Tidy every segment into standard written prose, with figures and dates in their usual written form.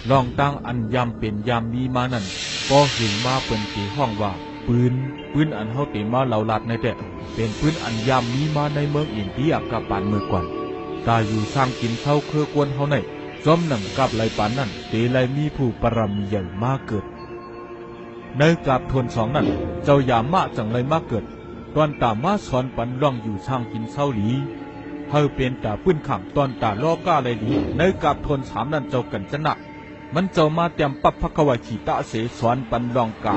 ลองตั้งอันยำเป็นยำมีมานั่นก็หึงมาเปิ้นตีห้องว่าปืนอันเฮาเตมาเหล่าลัดในแต่เป็นปืนอันยำมีมาในเมืองอินเดียกับปานเมื่อก่อนตาอยู่สร้างกินเท่าเครือกวนเฮาในจอมหนังกับไหลปานนั่นเตไลมีผู้ปรมีใหญ่มากเกิดในกับทนสองนั่นเจ้ายามาจังไรมากเกิดตอนตามาสอนปันร่องอยู่ช่างกินเศร้าหลีเฮาเป็นตาปื้นขังตอนตาล้อก้าเลยดีในกับทนสามนั่นเจ้ากันจะหนักมันเจ้ามาเตรียมปับพระกวาขีตะเสสอนปันร่องกา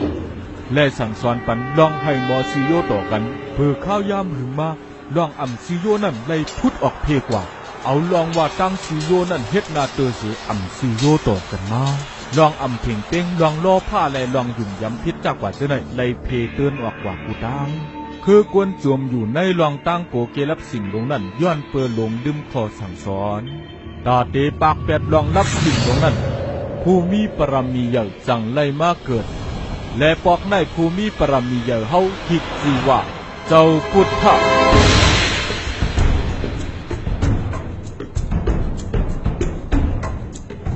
และสั่งสอนปันร่องให้มอซิโยต่อกันเพื่อข้าวยามหึงมาร่องอ่ำซิโยนั่นเลยพุดออกเพกว่าเอาลองว่าตั้งซิโยนั่นเฮ็ดนาเตอเสืออ่ำซิโยต่อกันมาลองอ่ำเพ่งเป้งลองล่อผ้าและลองหยุ่มย้ำพิษจากกว่าเจ้าไหนเลยเพเตือนออกกว่ากูตั้งคือกวนจวมอยู่ในลองตั้งโกเกรับสิ่งลงนั่นย้อนเปิดลงดึมขอสั่งสอนตาเตปากแปดลองรับสิ่งลงนั่นผู้มีปรมีใหญ่จังไล่มาเกิดและปอกในผู้มีปรมีใหญ่เฮาฮิกจีว่าเจ้าพุทธะ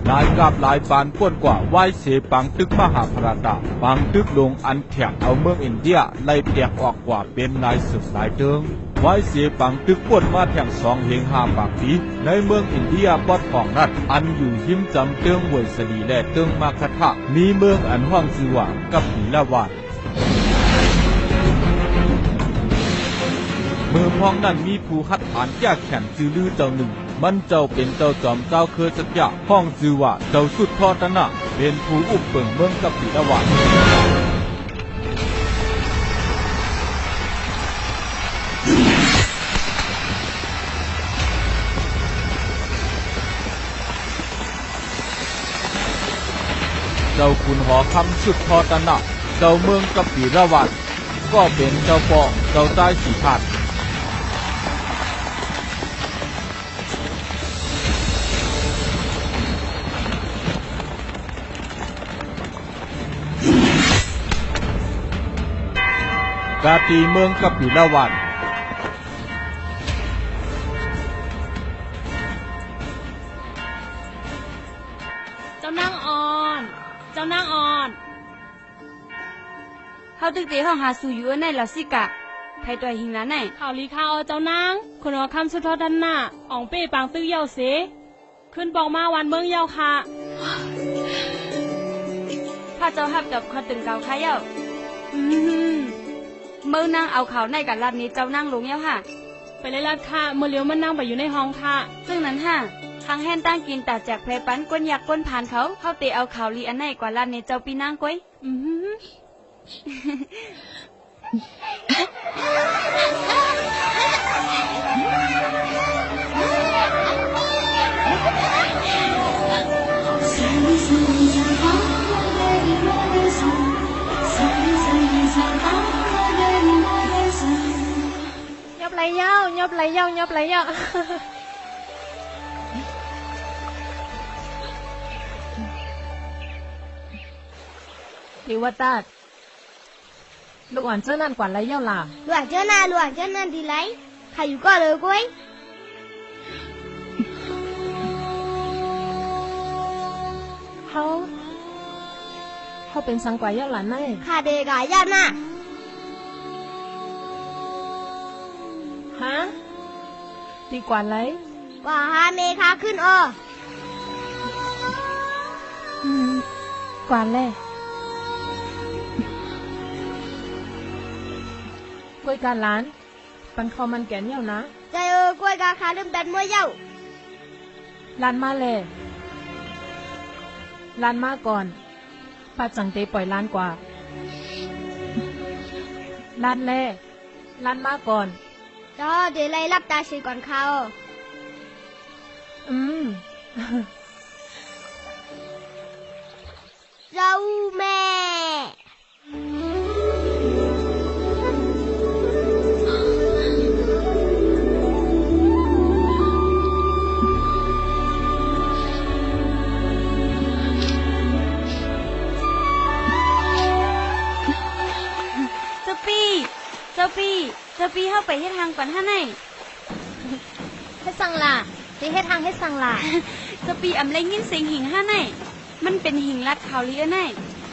หลายกับหลายปานป้วนกว่าไหวเสปังตึกมหาพรตาปังตึกลงอันแข็งเอาเมืองอินเดียไล่แตกออกกว่าเป็นนายสืบหลายเติงไหวเสปังตึกป้วนมาแทงสองเหงหาปากปีในเมืองอินเดียปอดของนัดอันอยู่หิมจำเติงหวยสลีและเติงมาคทะมีเมืองอันห้องชื่อว่ากับปีละวานเมื่อพ้องนั้นมีผู้คัดฐานแก้แขนจือลือเจ้าหนึ่งมันเจ้าเป็นเจ้าจอมเจ้าเคยสักยะห้องจือว่าเจ้าสุดทอดนะเป็นผู้อุปเปิงเมืองกับปีละวานเจ้าคุณหอคำสุดทอดนะเจ้าเมืองกับปีละวานก็เป็นเจ้าปอเจ้าใต้สีขาดกาตีเมืองกับปีละวันเจ้านางอ่อนเขาตึกเตห้องหาสู่อยู่ในลาสิกะไผตัวหิงนั้นไหนข่าวลีข่าวเจ้านางคุณว่าคำสุดทอดันหน้าอ่องเป้ปังตื้อเย้าเสขึ้นบอกมาวันเมืองเย้าค่ะพระเจ้าฮับกับขตึงเก่าค่ะเย้าเมื่อนางเอาเขาในกับลาดนี้เจ้านางลงเย้าค่ะไปเลยลัดค่ะเมื่อเลี้ยวมันนั่งไปอยู่ในห้องค่ะซึ่งนั้นค่ะทางแห่นตั้งกินแต่แจกเพลปันก้นยักก้นผ่านเขาเตะเอาข่าวลีอันไหนกว่าลาดนี้เจ้าปีนางก้อยnhấp lấy nhau nhấp lấy nhau nhấp lấy nhau ลิวตาลูกอ่อนเจ้านั่นกว่าไรเย้าล่ะลูกอ่อนเจ้านั่นดีไรใครอยู่ก็เลยกุ้ยเขาเป็นสังกว่าเย้าหลานไหมข้าเด็กายาน่ะฮะดีกว่าไรกว่าฮาเมคาขึ้นกว่าแล่กล้วยกาหลานปันคอมันแก่นเย้านะใจกล้วยกาคาลืมดันมวยเย้าลานมาแล่ลานมาก่อนป้าจังเตปล่อยลานกว่าลานแล่ลานมาก่อนเดี๋ยวไล่รับตาชีก่อนเขาเจ้าแม่เจ้าปีเข้าไปให้ทางก่อนท่านไหนให้สั่งล่ะตีให้ทางให้สั่งล่ะเจ้าปีอำไรยินเสียงหิงท่านไหน มันเป็นหิงลัดข่าวลีอันไหน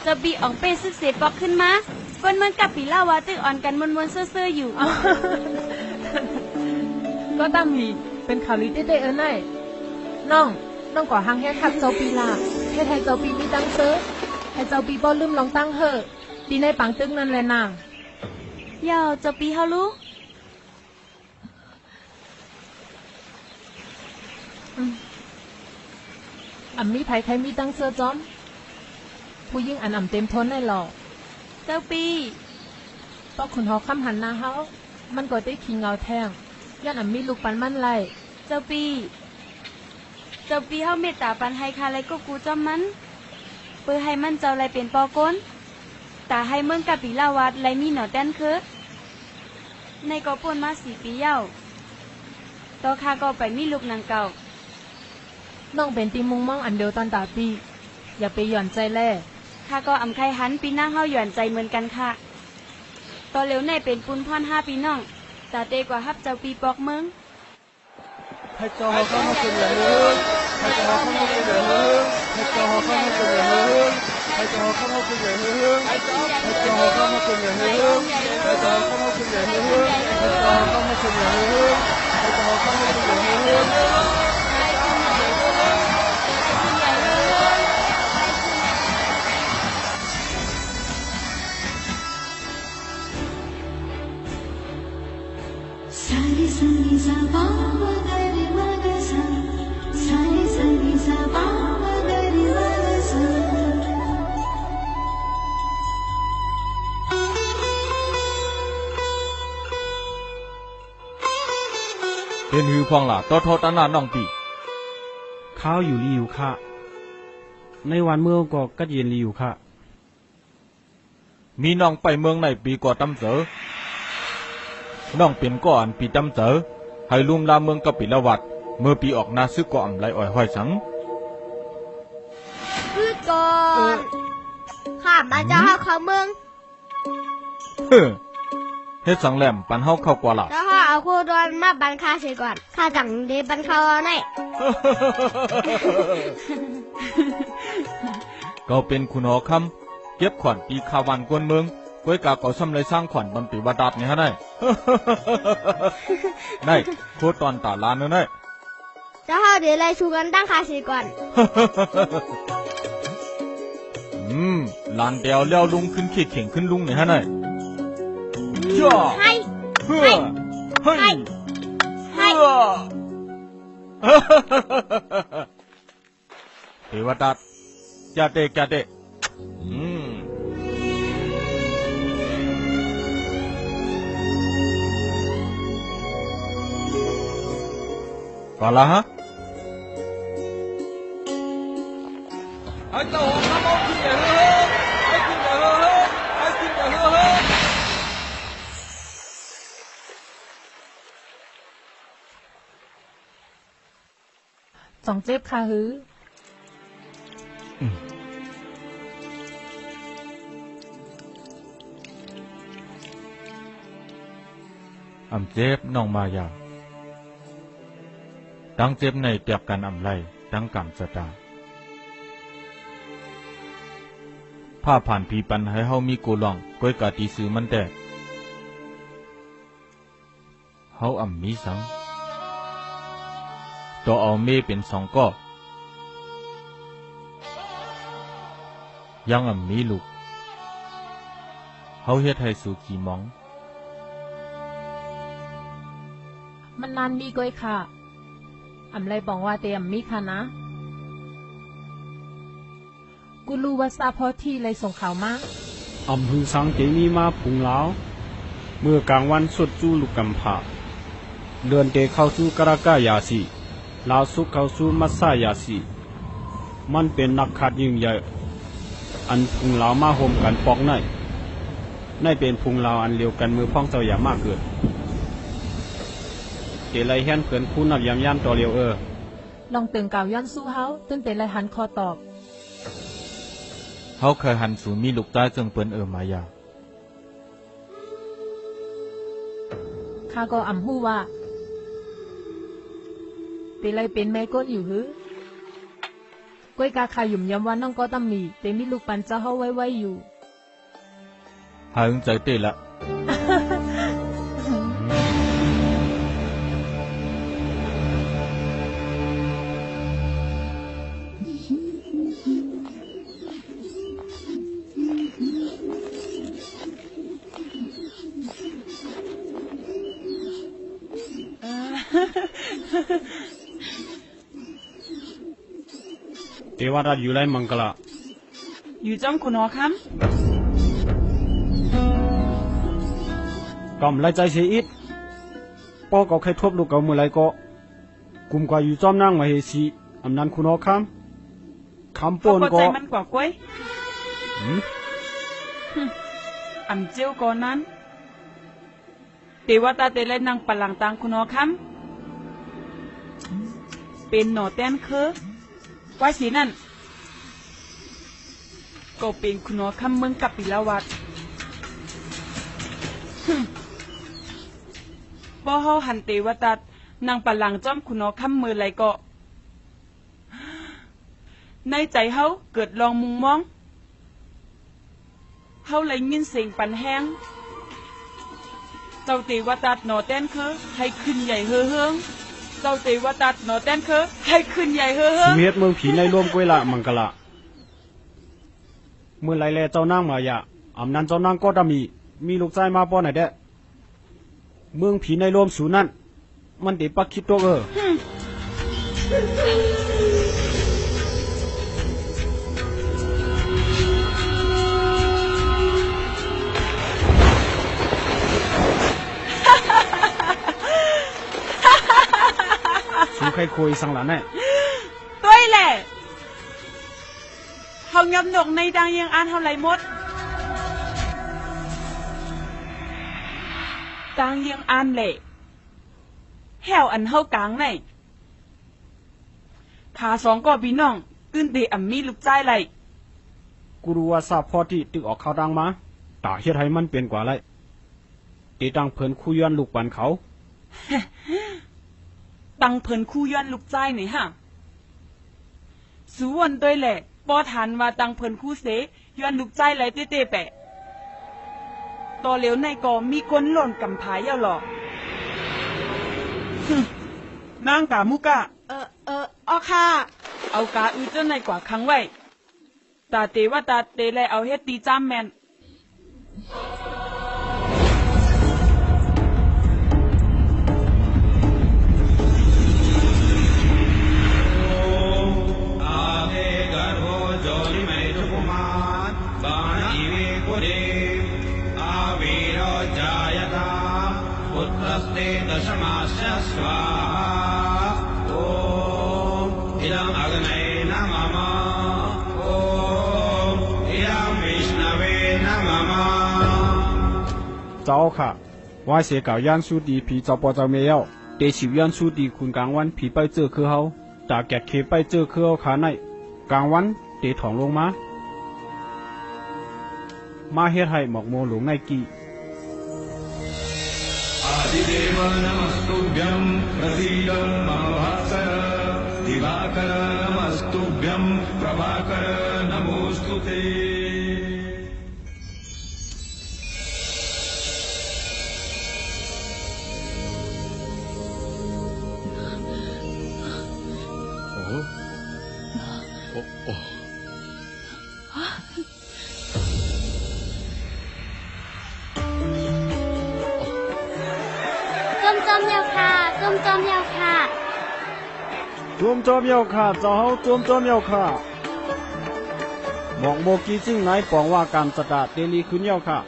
เจ้าปีอองเป้ซึกเสปอกขึ้นมาก้นเมืองกับปีเล่าวาตึกอ่อนกันมวนๆเซ่อๆอยู่ ก็ตั้งมีเป็นข่าวลือเต้ๆไอ้น้องก่อหางแค่ทักเจ้าปีลาแค่ไทยเจ้าปีมีตั้งเซอให้เจ้าปีบ่ลืมลองตั้งเฮอตีในปังตึกนั่นแหละนาง ยาวเจ้าปีเฮารู้ มีไผใครมีตั้งเสื้อจอมผู้ยิ่งอันเต็มทนได้หรอก เจ้าปี เพราะคุณหอคำหันหน้าเฮามันก็ได้ขิงเงาแทงย้อนมีลูกปันมันไล่ เจ้าปีเฮาเมตตาปันให้คาไรก็กูจอมมันเปื่อให้มันเจ้าไรเป็นปอก้นตาให้เมืองกับปีลาวัดไรมีหนอแต้นคือในก็ป่นมา4 ปีเย้าต่อข้าก็ไปมีลูกนางเก่า น้องเป็นตีมุงมองอันเดียวตอนตาปีอย่าไปหย่อนใจแล่ ข้าก็อำไข่หันปีนั่งเฮาหย่อนใจเหมือนกันค่ะตอนเร็วในเป็นปุนพ่อน5 ปีน้องตาเตกว่าฮับเจ้าปีปอกเมือง ให้เจ้าเข้ามาเป็นอย่างนี้ให้เจ้าเข้ามาเป็นอย่างนี้ให้เจ้าเข้ามาเป็นอย่างนี้ให้เจ้าเข้ามาเป็นอย่างนี้ให้เจ้าเข้ามาเป็นอย่างนี้ให้เจ้าเข้ามาเป็นอย่างนี้ให้เจ้าเข้ามาเป็นอย่างนี้ให้เจ้าเข้ามาเป็นอย่างนี้ Sari sari sa ba ma ga re ma ga sa Sari sari sa ba ma ga re ma ga sa เป็นหือพองล่ะต่อทอตาหน้าน้องปี ข้าวอยู่ลีอยู่ค่ะในวันเมื่อก็กัดเย็นลีอยู่ค่ะ มีน้องไปเมืองไหนปีก่อตำเสอน้องเป็นก่อนปีตำเสอให้ลุมลาเมืองกับปีละวัดเมื่อปีออกนาซึกก่อมไหลอ่อยห้อยสัง คือก่อนข้ามาเจ้าเฮาเข้าเมือง เฮ้อเฮ็ดสังแหลมปันเฮาเข้ากว่าล่ะ เจ้าเฮาเอาคู่ดอนมาบันข้าเสียก่อนข้าจังเดบันเขาเอาไหน ก็เป็นคุณหอคำเก็บขวัญปีคาวันกวนเมืองก้อยกาเก่าซ้ำเลยสร้างขวัญบันปีวดาบนี่ฮะนาย นายโคตรตอนตาลานเนอะนาย เจ้าเฮาเดี๋ยวไล่ชูกันตั้งข้าเสียก่อน ลานเดียวเลี้ยวลุงขึ้นขี้เข่งขึ้นลุงนี่ฮะนายย่า ให้ เฮ้อเฮ้ย ให้ เทวดาจะเตะก่อนละฮะไอ้เจ้าของน้ำมันขึ้นใหญ่เฮ้ยไอ้ขึ้นใหญ่เฮ้ยไอ้ขึ้นใหญ่เฮ้ย สองเจ็บค่ะหือ เจ็บน้องมายาตั้งเจ็บในเตียบกันไรตั้งกรรมสตาผ้าผ่านผีปันให้เฮามีกูลองก้อยกาตีซื้อมันแต่เฮามีสังตัวเอาเมเป็น2ก้อยังมีลูกเฮาเฮ็ดให้สู่ขี้มอง มันนานมีก้อยค่ะไรบอกว่าเตรียมมีค่ะนะกูรู้ว่าซาพอที่ไรส่งข่าวมา พึงสังเจมีมาพุงลาวเมื่อกลางวันสดจู้ลูกกำผาเดือนเตเข้าสู่กรากายาสีลาวสุกเข้าสู่มัสสายาสีมันเป็นนักขัดยิ่งใหญ่อันพุงลาวมาโฮมกันปอกในเป็นพุงลาวอันเลียวกันมือพ้องเจ้าอย่ามากเกิดเตไลแฮนเขินผู้นับยามย่ำต่อเลียวลองตึงเก่าย้อนสู้เฮาตึงเตไลหันคอตอบ เฮาเคยหันสู่มีลูกใต้จึงเปิ้นมายา ข้าก็หู้ว่าเตไลเป็นแม่ก้นอยู่หือ ก้วยกาขยุ่มย้ำว่าน้องก็ต้องมีแต่มีลูกปันเจ้าเฮาไว้อยู่ หายใจเต้ละ เทวดาอยู่ไรมังกลา อยู่จอมคุณหอค กำไรใจเสียอิดป้อก็แค่ทบลูกเก่าเมื่อไรก็กุมกว่าอยู่จอมนั่งมาเฮสีอำนันคุณหอคำ ำ ปน ก็ ก็ ใจมันกว่ากล้วย หืม อำเจียวก่อนนั้นเทวดาเตเลนังปลังตังคุณหอคำเป็นหนอแต้นคือว่าสีนั่นก็เป็นคุณหอคำเมืองกับปิลาวัดบ่เฮาหันเทวดานางปลังจอมคุณหอคำมือไหลก็ในใจเฮาเกิดลองมุงมองเฮาเลยยินเสียงปันแห้งเจ้าเทวตัดหนอแต้นคือให้ขึ้นใหญ่เฮือเฮืองเจ้าเทวตัดหนอแต้นคือให้ขึ้นใหญ่เฮือเฮือง ชีวิตเมืองผีในร่วมกวยละมังกลาเมื่อไรแลเจ้านั่งมาอย่าอำนันเจ้านั่งก็จะมีลูกชายมาป้อนไหนเด้เมืองผีในร่วมสูนั่นมันเด็ปักคิดตัวสูใครคุยสังหลานแน่ ด้วยแหละเฮายำหนกในดังยังอ่านเฮาไหลหมดดังยังอ่านแหละแหวอันเฮากลางไหนขาสองก็พี่น้องขึ้นเตอ่ำมีลูกใจไหล กูรู้ว่าทราบพอที่ตึกออกข่าวดังมาตาเฮ็ดให้มันเปลี่ยนกว่าไรตีตังเพิ่นคุยย้อนลูกปันเขา ตังเพิ่นคู่ย้อนลูกใจหน่อยฮะสูวันด้วยแหละปอทันว่าตังเพิ่นคู่เสย้อนลูกใจไหลเต้ๆแปะต่อเหลียวในก็มีคนหล่นกำพายเอาหรอกนางกามุกะอ้อค่ะ เอากาอือเจ้าในกว่าครั้งไว้ตาเตว่าตาเตแลเอาเฮ็ดตีจ้ามแมน เจ้าค่ะว่าเสียก่าวย่านสู้ดีผีเจ้าปอเจ้าเมียวเตชิวย่านสู้ดีคุณกลางวันผีไปเจอคือเฮาตาแกะเคไปเจอคือเฮาขาในกลางวันเตถองลงมาเฮ็ดให้หมอกโมหลงในกี आदिदेव नमस्तुभ्यं प्रसीद मम भास्कर दिवाकर नमस्तुभ्यं प्रभाकर नमोस्तुतेจอมยาวค่ะจอมยาวค่ะ จวมจอมเยาค่ะเจ้าเฮาจวมจอมเยาค่ะหมอกโมกีจิ้งไหนปองว่าการสตาเตลีขึ้นเยาค่ะ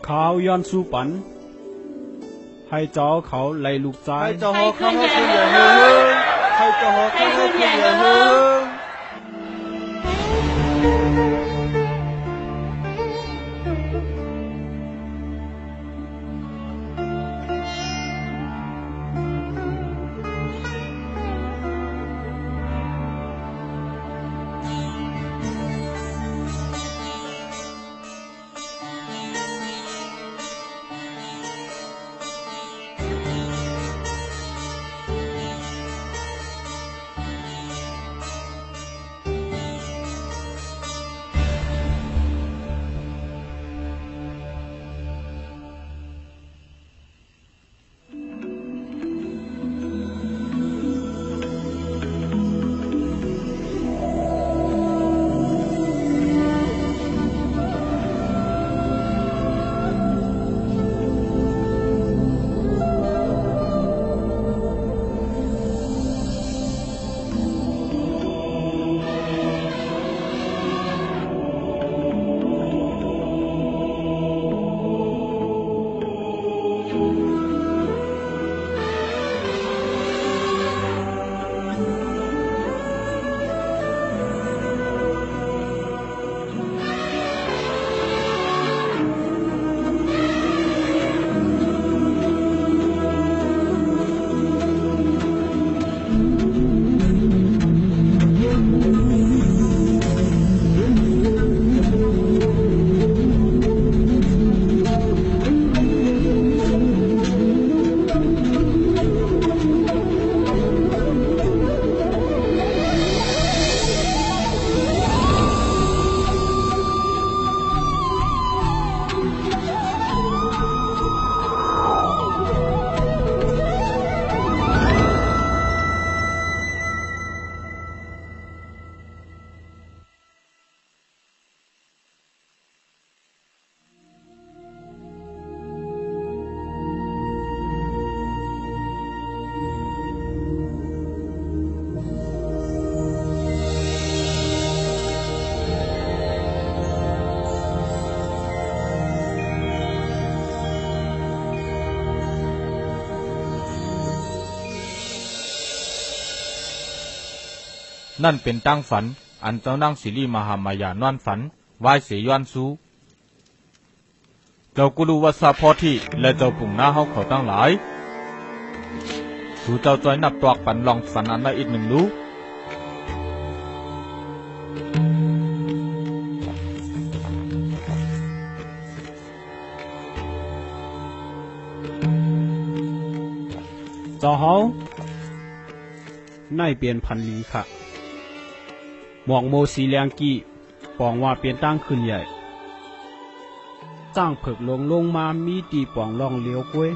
ข้าวย้อนสู้ปันให้เจ้าเขาไล่ลูกใจให้เจ้าเขาขึ้นใหญ่เฮือให้เจ้าเขาขึ้นใหญ่เฮือ นั่นเป็นตั้งฝันอันเจ้านางสิริมหามายานอนฝันไหว้เสย้อนสู้เจ้าก็รู้ว่าซาพอที่และเจ้าปุ่งหน้าเฮาเขาตั้งหลายสู่เจ้าจอยนับตอกปันลองฝันอันละอีกหนึ่งรู้เจ้าเฮาในเปลี่ยนพันลีค่ะหมวกโมสีแรงกี้ปองว่าเปลี่ยนตั้งขึ้นใหญ่จ้างเผิกลงมามีตีปองล่องเลี้ยวกล้วย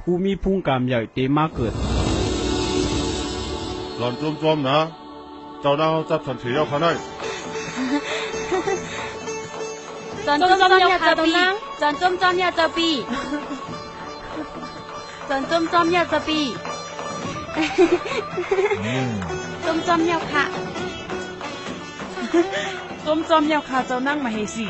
ผู้มีพุ่งกามใหญ่เตมาเกิด หล่อนจมๆนะเจ้านางจับสันเถียวข้าได้ จอนจมจอมยาเจ้าปีจอนจมจอมยาเจ้าปีจอนจมจอมยาเจ้าปีจมจอมยาค่ะ จมจอมยาวคาเจ้านั่งมาเฮสิ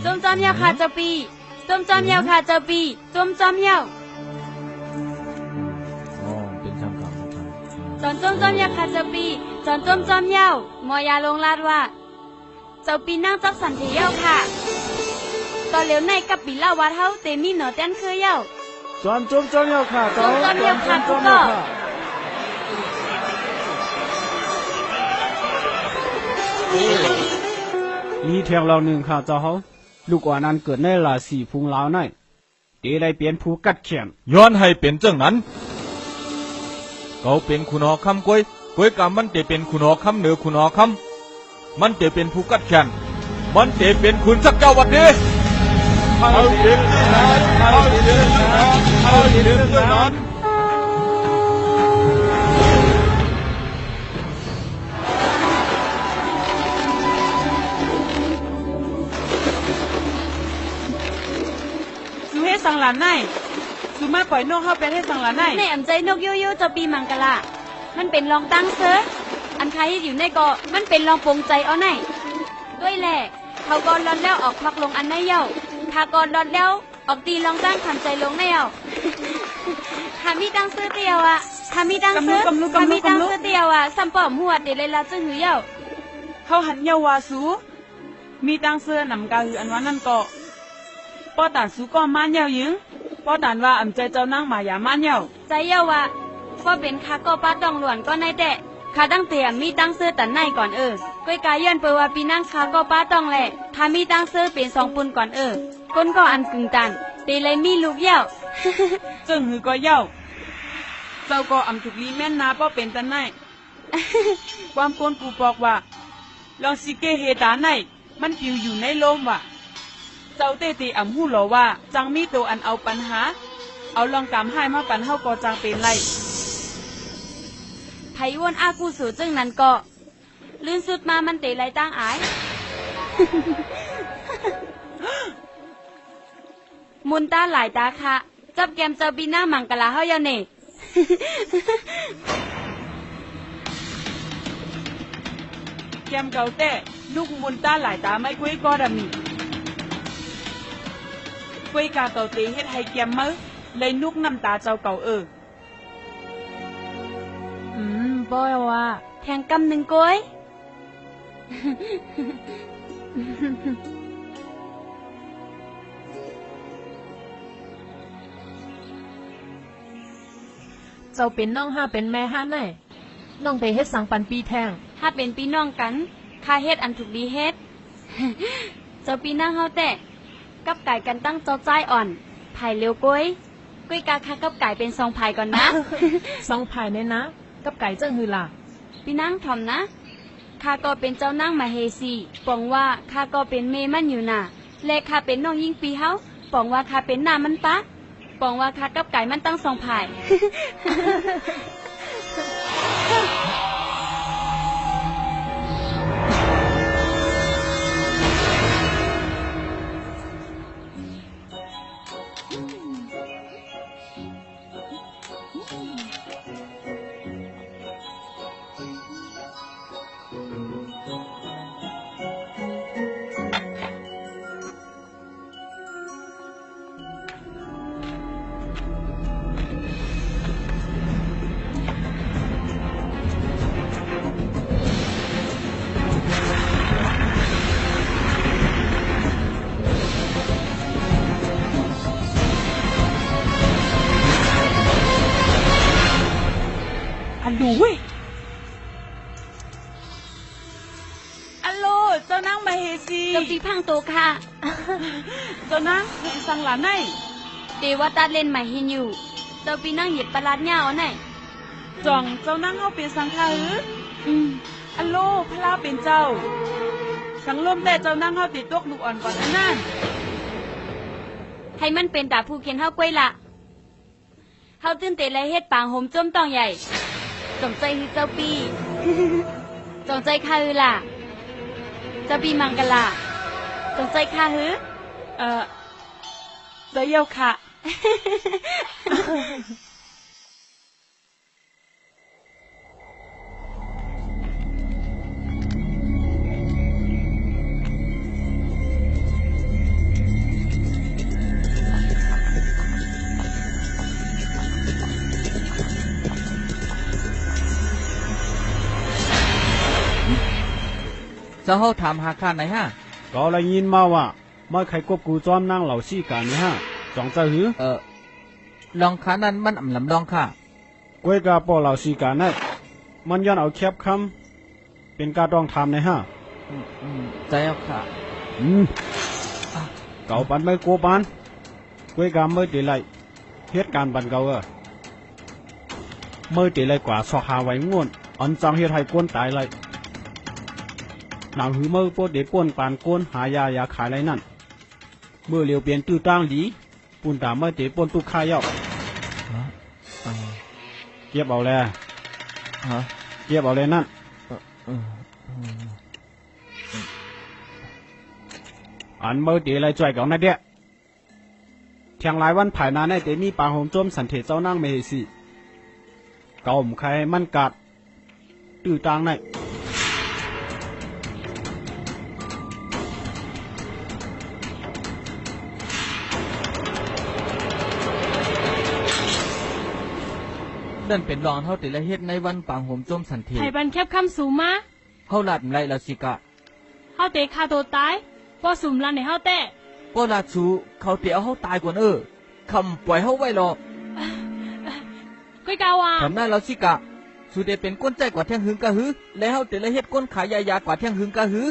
จมจอมยาค่ะเจ้าปีจมจอมยาค่ะเจ้าปีจมจอมยา อ๋อเป็นคำกล่าวนะครับ จอนจมจอมยาค่ะเจ้าปีจอนจมจอมยามอยาลงลาดว่าเจ้าปีนั่งจับสันเทียวค่ะตอนเหลียวในกับปีเล่าวัดเฮาเตมีหนอแต้นคือเย้า จอมจมจอมยาวค่ะ จอมจอมยาวค่ะกูก็ มีเทียงเราหนึ่งค่ะเจ้าเฮาลูกอ่อนนั้นเกิดในราศีพุงลาวในเตได้เปลี่ยนผู้กัดแขน ย้อนให้เป็นเจ้านั้นเขาเป็นคุณหอคำกวยกรรมมันจะเป็นคุณหอคำเหนือคุณหอคำมันจะเป็นผู้กัดแขนมันจะเป็นคุณสักเจ้าวันนี้เอาเด็กนั้นเอาเด็กนั้นเอาเด็กนั้น สูเฮสังหลานในสูมาปล่อยนกเข้าไปให้สังหลานใน ในอ่ำใจนกยูยูเจ้าปีมังกะละมันเป็นรองตั้งเซออันใครอยู่ในเกาะมันเป็นรองปงใจเอาไหนด้วยแหละเขากอนรอนแล้วออกพักลงอันในเย้าทากอนรอนแล้วออกตีรองตั้งขันใจลงในเย้าทามีตั้งเสื้อเตียวอ่ะทามีตั้งเสื้อทามีตั้งเสื้อเตียวอ่ะซัมปอมหัวเดเลยละจึงหือเย้า เขาหันเยาวาสูมีตังเสื้อนำกาหืออันวันนั่นก็ป้อตานสูก็ม่านเยาวยิงป้อตานว่าอ่ำใจเจ้านั่งมายาม่านเยาว ใจเย้าอ่ะว่าเป็นคาก็ป้าดองหลวนก็ในแต่คาตั้งเตียมีตั้งเสื้อตันในก่อนก้อยกายย้อนเปว่าปีนั่งคาก็ป้าต้องแหละคามีตั้งเสื้อเป็นสองปุนก่อนก้นก็อันกึ่งตันเตเลยมีลูกเย้า จึงหือก็เยาวเจ้าก็อ่ำถูกลีแม่นนาป้อเป็นตันใน ความโกนกูบอกว่าลองสิเกเฮตาในมันปิวอยู่ในลมว่ะเจ้าเตตีอ่ำหู้หลอว่าจังมีตัวอันเอาปัญหาเอาลองกำให้มาปันเฮาก็จังเป็นไร ไผวนอากูสูจึงนั้นก็ลื่นสุดมามันเตะไรตั้งอาย มุนตาหลายตาค่ะจับแกมเจ้าปีหน้ามังกะลาเฮาเยาเน่ แกมเก่าแต่ลูกมุนตาหลายตาไม่กุ้ยก็ดามีกุ้ยกาเก่าเตเฮ็ดให้แกมมือเลยนุกน้ำตาเจ้าเก่าบ่ว่าแทงกำหนึ่งก้อย เจ้าเป็นน้องห้าเป็นแม่ห้าแน่น้องไปเฮ็ดสังปันปีแทง ถ้าเป็นพี่น้องกันข้าเฮ็ดอันถูกดีเฮ็ด เจ้าปีนั่งเฮาแต่กับไก่กันตั้งเจ้าใจอ่อนไผ่เร็วก้อยกาคากับไก่เป็นสองไผ่ก่อนนะ สองภายในนะ กับไก่เจ้าหือล่ะ พี่นั่งถ่อมนะข้าก็เป็นเจ้านั่งมาเฮซีปองว่าข้าก็เป็นเมมันอยู่น่ะและข้าเป็นน้องยิ่งปีเฮาปองว่าข้าเป็นหน้ามันปะปองว่าข้ากับไก่มันตั้งสองไผ่ ดูเว้ยอัลโหลเจ้านางมาเฮซี เจ้าปีพังโตค่ะ เจ้านางเห็นสังหลานไหน เดว่าตัดเล่นใหม่เห็นอยู่ เจ้าปีนั่งเหยียดประหลาดเหงาไหน จ่องเจ้านางเฮาเป็นสังฆาหืออัลโหลพระลาเป็นเจ้า สังลมแต่เจ้านางเฮาติดตกลูกอ่อนก่อนอันนั้น ให้มันเป็นตาผู้เขียนเฮากล้วยละเฮาตื่นเต้นและเฮ็ดปางโหมจมต้องใหญ่จงใจคือเจ้าปี จงใจข้าหือล่ะเจ้าปีมังกะล่ะจงใจข้าหือ เจ้าเยี่ยวค่ะ เจ้าเฮาถามหาข้าไหนฮะ ก็เลยยินมาว่าไม่ใครกบกูจอมนางเหล่าซี่กันนี่ฮะจองเจ้าหือ ลองขานั้นมันลำลองค่ะ กวยกาปอเหล่าซี่กันนั่นมันย้อนเอาแคบคำเป็นการต้องทำนะฮะ ใจเอาค่ะ เก่าปันไม่โกปันกวยกาเมื่อเดลัยเหตุการณ์บันเก่าเมื่อเดลัยกว่าสอกหาไว้ง่วนอันจังเหตุให้กวนตายเลยนางหือเมื่อปวดเดป่วนปานกวนหายายาขายไรนั่นเมื่อเลียวเปลี่ยนตื้อตั้งดีปุ่นตาเมื่อเดป่วนตุกข้าเย้าเก็บเอาแล้วเก็บเอาแล้วนั่นอันเมื่อเดลัยจ่วยเก่านั่นเดียเที่ยงหลายวันภายนาในเตมีปางโฮมโจมสันเทเจ้านางเมเฮสีเก่าผมใครมันกัดตื้อตั้งในนั่นเป็นรองเฮาติละเฮ็ดในวันปางโหมจมสันเท ไผบันแคบคำสูงมา เฮาลาดไรแล้วสิกะ เฮาเตะฆ่าตัวตายป้อสุ่มลันในเฮาแตะ ก็ลาดสูเขาเตะเอาเฮาตายก่อนคำปล่อยเฮาไว้หรอก ก้อยกาวา ทำหน้าเราสิกะสูได้เป็นก้นใจกว่าเที่ยงหึงกะหือและเฮาติละเฮ็ดก้นขายยากว่าเที่ยงหึงกะหือ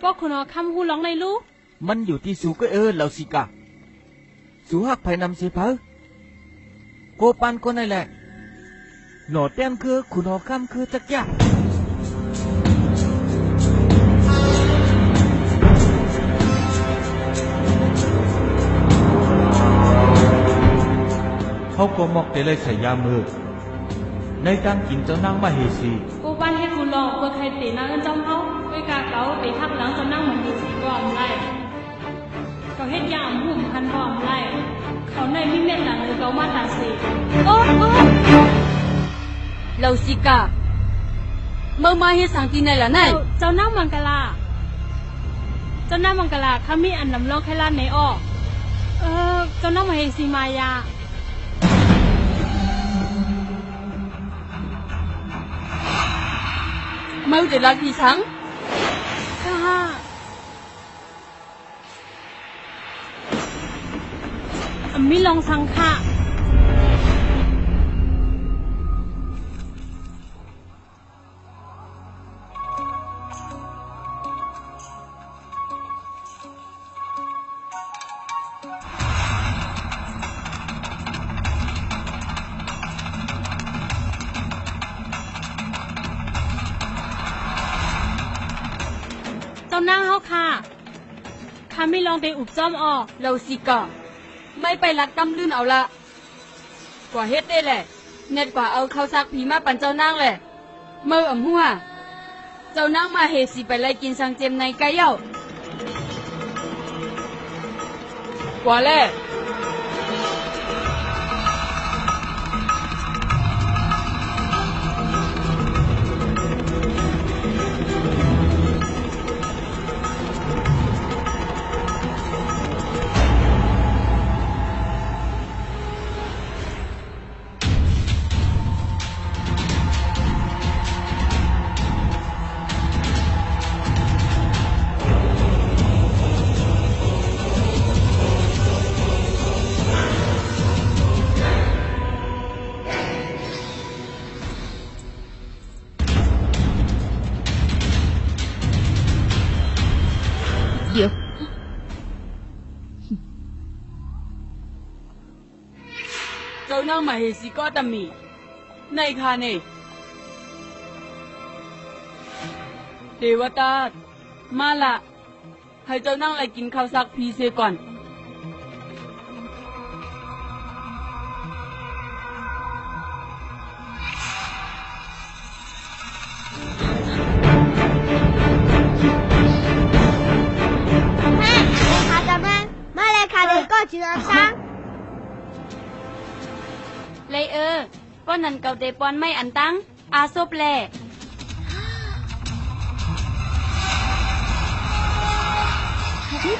ป้อคุณเอาคำหูร้องในลูก มันอยู่ที่สูก็เราสิกะสูหักไผนำเสียเพอโกปันก็นั่นแหละหนอแต้มคือขุนหอคำคือจักยะเขาก็มอกแต่เลยใส่ยามือในการกินเจ้านางมาเฮซี กูบ้านให้กูลองเพื่อใครเตะนางเงินจอมเฮาก้อยกาเก๋าเตะทักหลังจนนั่งเหมือนดีสีก็อมไล่ก็เฮ็ดยามหุ่มพันก็อมไล่เขาในมิเม็ดหลังเลยเกามาตาเสก โอ้เราสิกะเมื่อมาเฮ็ดสังกินไหนล่ะไหน เจ้านั่งมังกลาเจ้านั่งมังกลาข้ามีอันลำลองแค่ล้านในอ้อเจ้านั่งมาเฮซีมายา เมื่อเดือดรักพี่สัง มิลองสังค่ะเจ้านั่งเฮาค่ะข้าไม่ลองไปอุบจ้อมออก เราสิกะไม่ไปรักกำลื่นเอาละกว่าเฮ็ดได้แหละเน็ดกว่าเอาข้าวซักผีมาปั่นเจ้านางแหละเมื่อหัวเจ้านางมาเฮสิไปไล่กินสังเจมในไก่เย้ากว่าแล เ เจ้านั่งมาเฮสิก็ตะมีในคาเนเทวตามาละให้เจ้านั่งไล่กินข้าวซักพีเซก่อนขาจะมาเลยขาเลยก็จีนซัง เลยก็นันเกาเตปอนไม่อันตังอาซบแล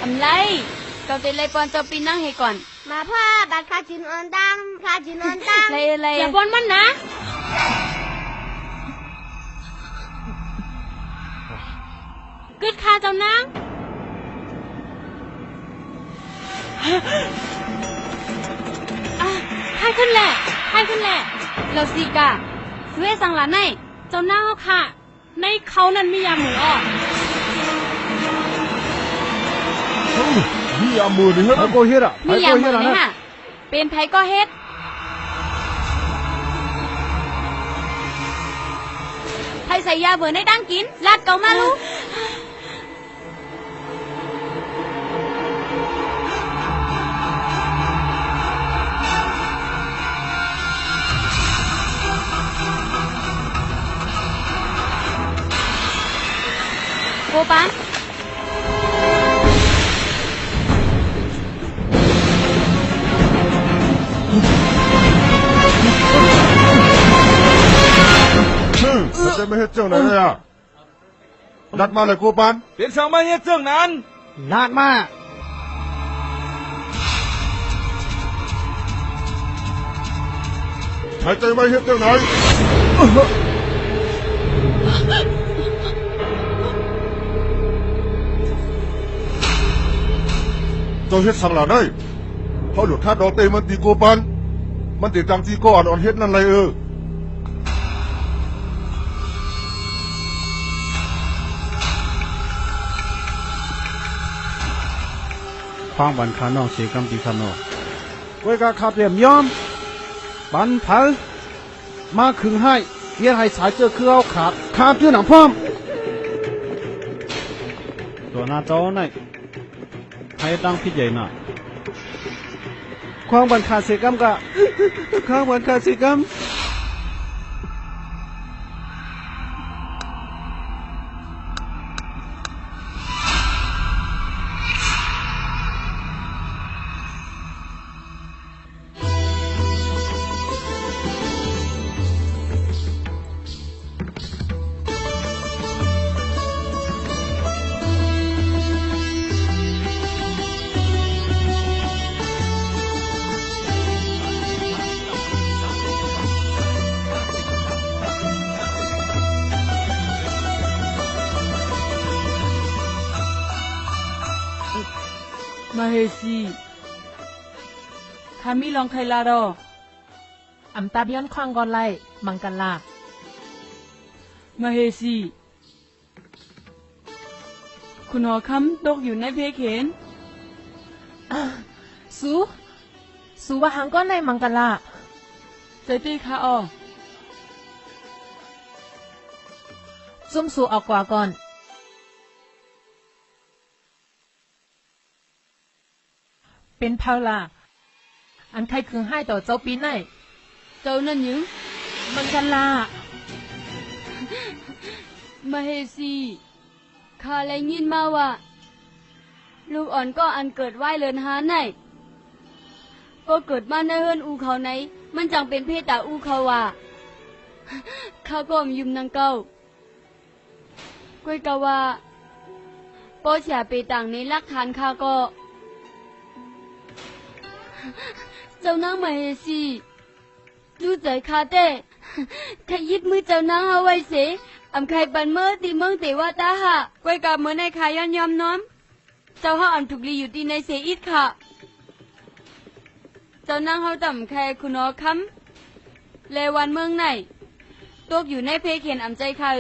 อำไรเกาเตเลยปอนเจ้าปีนั่งให้ก่อน มาพ่อบัดขาจีนอันตังขาจีนอันตัง เลย อย่าปนมันนะกึดข้าเจ้านาง ให้ขึ้นแหละเราซีกาเวสังหลานในเจ้าหน้าเขาค่ะ ในเขานั้นมียาหมูอ่อน นี่อามือนี่ฮะ ไผก็เฮ็ดอ่ะ มียาหมูไหมฮะเป็นไผก็เฮ็ดไผใส่ยาเบื่อในดังกินลาดเกามาลูกโกปันเขาจะไม่ให้เจ้าไหนเลยอ่ะนัดมาเลยกูปัน เป็นช่างไม่เฮ็ดเรื่องนั้น ลาดมา หายใจไม่เฮ็ดเจ้าไหนเจ้าเฮ็ดสั่งหลานได้เขาหลุดคาดดอกเตมันตีกูปันมันติดจังจีก่อนอ่อนเฮ็ดนั่นไรฟังบันคานองเสียกำตีคานองไว้กาขับเรียมยอมบันพัลมาขึงให้เฮียให้สายเจอคือเอาขาดขาดเพื่อหนังพร้อมตัวหน้าจอไหนให้ตั้งพิจใหญ่หน่ะความบันคาเสียกำกะความบันคาเสียกำมาเฮซีคามิลองไคลาดอ อำตาบย้อนควางกอนไล่มังกันลา มาเฮซีคุณหอคำตกอยู่ในเพเขน สูว่าหางก้อนในมังกันลา ใจตีคาออ ซุ่มสูออกกว่าก่อนเป็นเผาลาอันใครคืนให้ต่อเจ้าปีไหน เจ้านั่นหยัง มังกันลา มาเฮซีข้าเลยยินมาว่า ลูกอ่อนก็อันเกิดไหวเลินหาไหนก็เกิดมาในเฮือนอูเขาไหนมันจังเป็นเพศตาอูเขาว่าข้าก็ยืมนางเก้าก้วยกะว่าป้อเสียไปต่างในหลักฐานข้าก็เจ้านางมาเฮซีรู้ใจข้าเต้ขยิบมือเจ้านางเอาไว้เสอำใครปันเมื่อตีเมืองเตว่าตาหะก้วยกะเมื่อในขายยอมน้อมเจ้าเฮาอันถูกลีอยู่ที่ในเสอิดค่ะเจ้านางเฮาต่ำแค่คุณอคำเลวันเมืองไหนตกอยู่ในเพเขียนอำใจข้า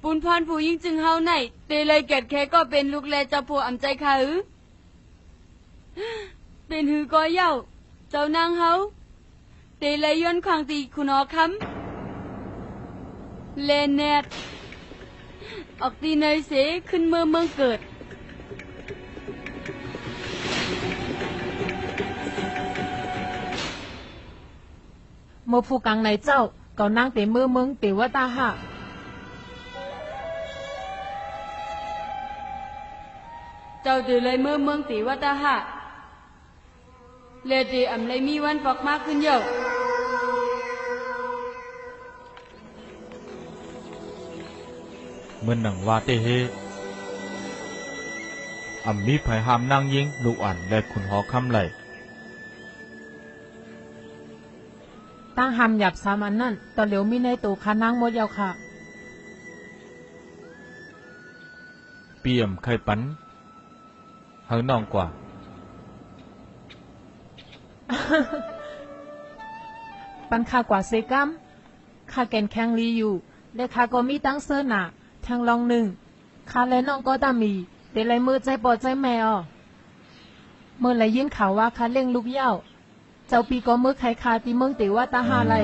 ปุนพรผู้ยิ่งจึงเฮาไหนเตเลยเกิดแค่ก็เป็นลูกแลเจ้าผัวอำใจข้า เป็นหือก็เย้าเจ้านางเฮาเตเลยย้อนควางตีคุณอคำเลนเนตออกตีเนยเสขึ้นเมืองเกิดโมฟูกังในเจ้าเก่านางเตเมืองเตวตาหะเจ้าเดือเลยเมืองตีวัตหะเลดีอำเลยมีวันปอกมากขึ้นเยอะเมื่อหนังว่าเตเฮอำมีไผหามนางยิงลูกอ่อนและคุณหอคำไหลตั้งหำหยับสามอันนั่นตอนเหลียวมีในตูคานางหมดยาวค่ะ เปี่ยมไข่ปันเฮาน้องกว่า ปันค่ากว่าเซกัมค่าแกนแข็งลีอยู่และค่าก็มีตั้งเสื้อหนาทางลองหนึ่งค่าและน้องก็ตามีแต่ไรมือใจปอดใจแม่อ้อเมื่อไรยินข่าวว่าค่าเล่งลูกเย้าเจ้าปีก็มือไขคาตีเมืองเตว่าตาหาไร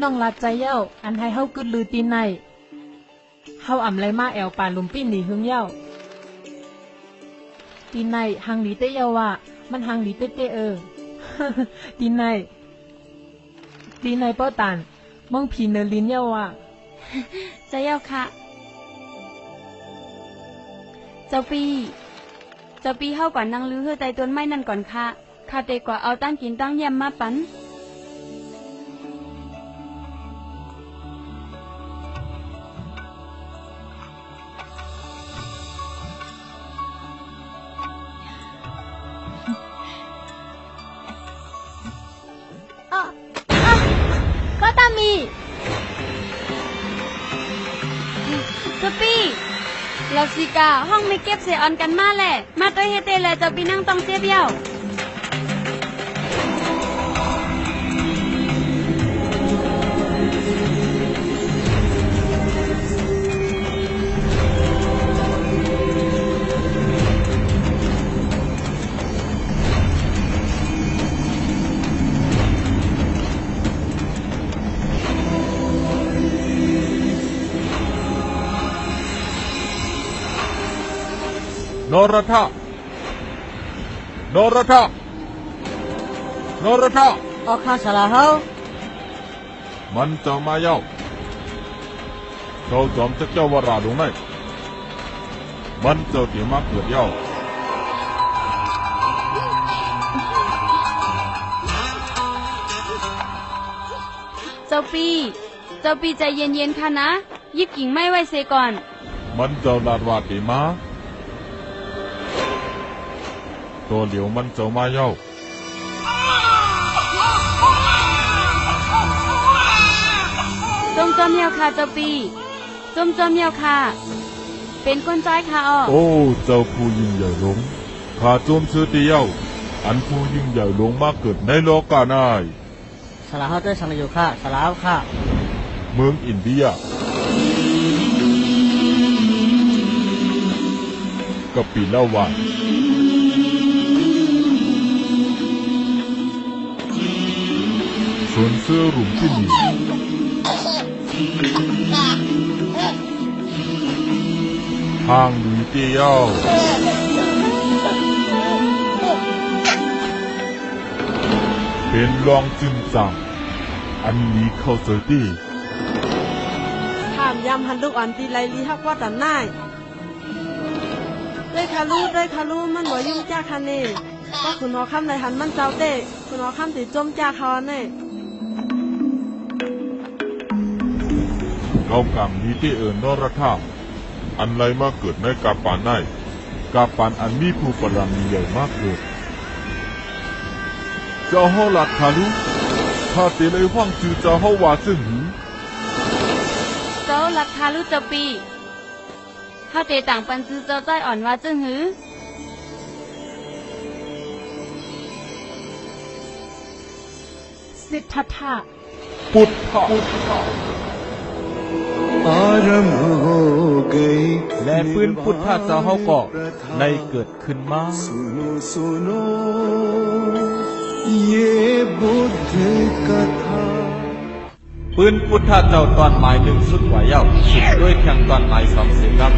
น้องลาดใจเย้าอันให้เฮากึดลือตีนในเฮาอ่ำไรมาแอวป่าลุมปิ้นหนีหึงเย้าตีนในหังหลีเตเย้าว่ามันหังหลีเตตีนในเป้าตันมองผีเนลินเย้าว่า ใจเย้าค่ะเจ้าปีเฮากว่านั่งลือเฮือใจต้นไม้นั่นก่อนค่ะข้าเตกว่าเอาตั้งกินตั้งแยมมาปันก็ตามี สปีเราสิกาห้องไม่เก็บเสออนกันมาแหละมาตัวเฮเตเลยเจ้าปีนั่งต้องเสียเบี้ยวนรธาอออกข้าสลาเฮา มันเจ้ามาเย้าเจ้าจอมจะเจ้าวราดงไหนมันเจ้าเดี๋ยวมาเกิดเย้าเจ้าปีใจเย็นๆค่ะนะยิบกิ่งไม่ไว้เสก่อนมันเจ้าลาดวาติมาตัวเหลียวมันเจ้ามาเย้าจมเหี่ยวค่ะเจ้าปีจมเหี่ยวค่ะเป็นคนใจค่ะอ้อโอ้เจ้าผู้ยิ่งใหญ่หลงข้าโจมซื้อตีเย้าอันผู้ยิ่งใหญ่หลงมาเกิดในโลกานายสลาเฮาได้สังอยู่ค่ะสลาค่ะเมืองอินเดียกับปีละวันส่วนเสื้อหลุมที่นี่ทางหลุยเตียวเป็นรองจึงจังอันนี้เข้าเจอที่ข้ามยำหันลูกอ่อนตีไรลีฮักว่าตันน่ายได้คารูมันบ่ยุ่งจ้าคันเน่ก็คุณหอคำในหันมันเจ้าเต้คุณหอคำติดจมจ้าคอเน่เรากำนี้ที่นรธาอันไรมาเกิดในกาปานใน กับปานอันมีผู้ปรมีใหญ่มากเกินเจ้าเฮาหลัดทารุถ้าเตเลยห้องจือเจ้าเฮาว่าซึ่งหือ เจ้าลักทาลุเจ้าปีเฮาเตต่างปันซื้อเจ้าจ้อยอ่อนว่าจึงหือสิทธัตถะ พุทธะ आरंभ हो गई และปืนพุทธะเจ้าเฮาก็ได้เกิดขึ้นมา सुनो सुनो ये बुद्ध कथा ปืนพุทธะเจ้าตอนหมายหนึ่งสุดกว่าเย้าสุดด้วยแข่งตอนหมายสองเสียกับ